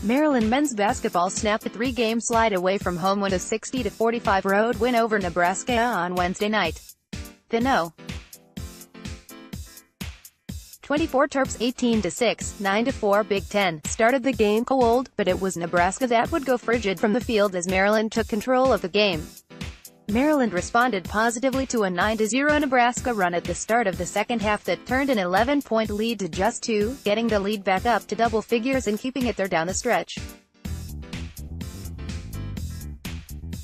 Maryland men's basketball snapped a three-game slide away from home with a 60-45 road win over Nebraska on Wednesday night. The No. 24 Terps 18-6, 9-4 Big Ten started the game cold, but it was Nebraska that would go frigid from the field as Maryland took control of the game. Maryland responded positively to a 9-0 Nebraska run at the start of the second half that turned an 11-point lead to just 2, getting the lead back up to double figures and keeping it there down the stretch.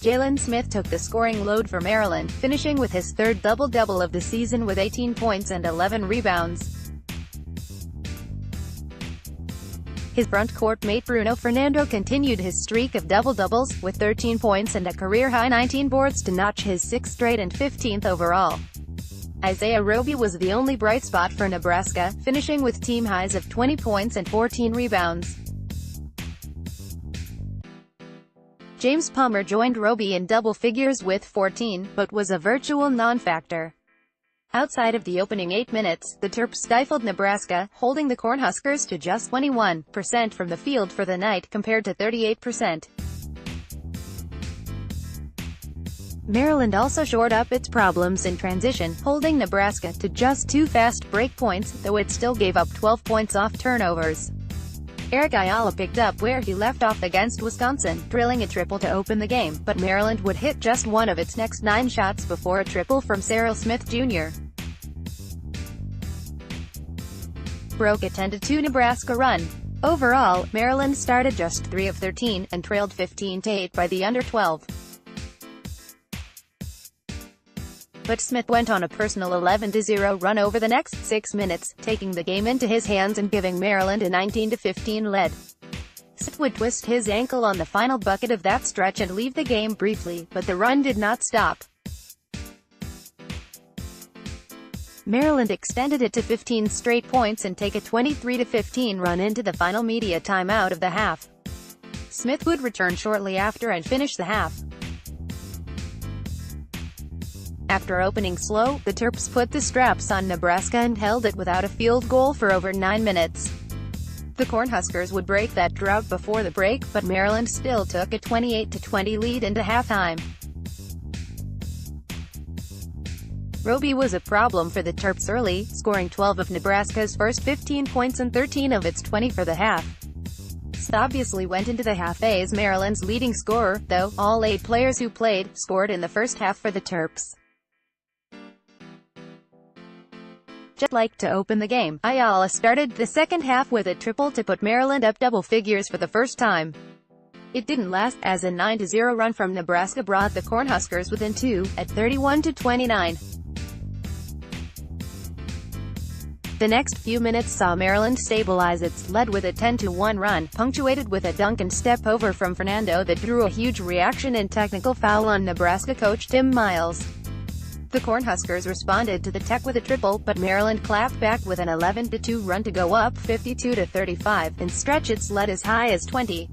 Jalen Smith took the scoring load for Maryland, finishing with his third double-double of the season with 18 points and 11 rebounds. His front-court mate Bruno Fernando continued his streak of double-doubles, with 13 points and a career-high 19 boards to notch his 6th straight and 15th overall. Isaiah Roby was the only bright spot for Nebraska, finishing with team highs of 20 points and 14 rebounds. James Palmer joined Roby in double figures with 14, but was a virtual non-factor. Outside of the opening 8 minutes, the Terps stifled Nebraska, holding the Cornhuskers to just 21% from the field for the night compared to 38%. Maryland also shored up its problems in transition, holding Nebraska to just 2 fast break points, though it still gave up 12 points off turnovers. Eric Ayala picked up where he left off against Wisconsin, drilling a triple to open the game, but Maryland would hit just one of its next 9 shots before a triple from Jalen Smith Jr. broke a 10-2 Nebraska run. Overall, Maryland started just 3 of 13, and trailed 15-8 by the under-12. But Smith went on a personal 11-0 run over the next 6 minutes, taking the game into his hands and giving Maryland a 19-15 lead. Smith would twist his ankle on the final bucket of that stretch and leave the game briefly, but the run did not stop. Maryland extended it to 15 straight points and take a 23-15 run into the final media timeout of the half. Smith would return shortly after and finish the half. After opening slow, the Terps put the straps on Nebraska and held it without a field goal for over 9 minutes. The Cornhuskers would break that drought before the break, but Maryland still took a 28-20 lead into halftime. Roby was a problem for the Terps early, scoring 12 of Nebraska's first 15 points and 13 of its 20 for the half. Smith obviously went into the half as Maryland's leading scorer, though all 8 players who played scored in the first half for the Terps. Just like to open the game, Ayala started the second half with a triple to put Maryland up double figures for the first time. It didn't last, as a 9-0 run from Nebraska brought the Cornhuskers within 2, at 31-29. The next few minutes saw Maryland stabilize its lead with a 10-1 run, punctuated with a dunk and step over from Fernando that drew a huge reaction and technical foul on Nebraska coach Tim Miles. The Cornhuskers responded to the tech with a triple, but Maryland clapped back with an 11-2 run to go up 52-35, and stretch its lead as high as 20.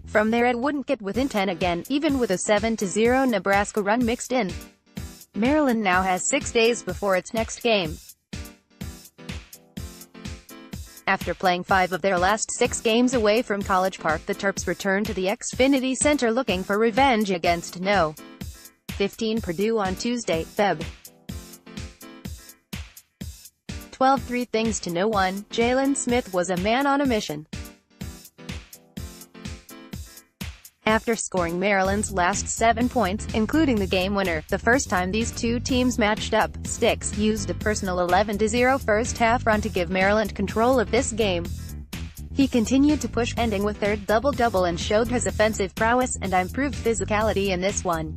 From there it wouldn't get within 10 again, even with a 7-0 Nebraska run mixed in. Maryland now has 6 days before its next game. After playing 5 of their last 6 games away from College Park, the Terps return to the Xfinity Center looking for revenge against No. 15 Purdue on Tuesday, Feb. 12. 3 things to know. 1. Jalen Smith was a man on a mission. After scoring Maryland's last 7 points, including the game winner, the first time these two teams matched up, Sticks used a personal 11-0 first-half run to give Maryland control of this game. He continued to push, ending with third double-double, and showed his offensive prowess and improved physicality in this one.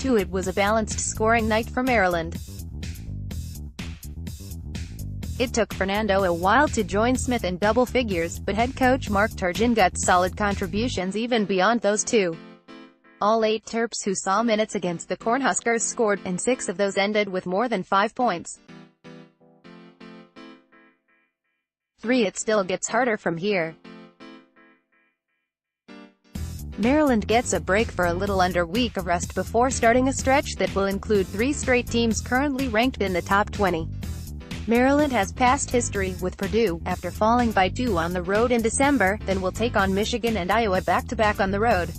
2. It was a balanced scoring night for Maryland. It took Fernando a while to join Smith in double figures, but head coach Mark Turgeon got solid contributions even beyond those two. All 8 Terps who saw minutes against the Cornhuskers scored, and 6 of those ended with more than 5 points. 3. It still gets harder from here. Maryland gets a break for a little under a week of rest before starting a stretch that will include 3 straight teams currently ranked in the top 20. Maryland has past history with Purdue, after falling by 2 on the road in December, then will take on Michigan and Iowa back-to-back on the road.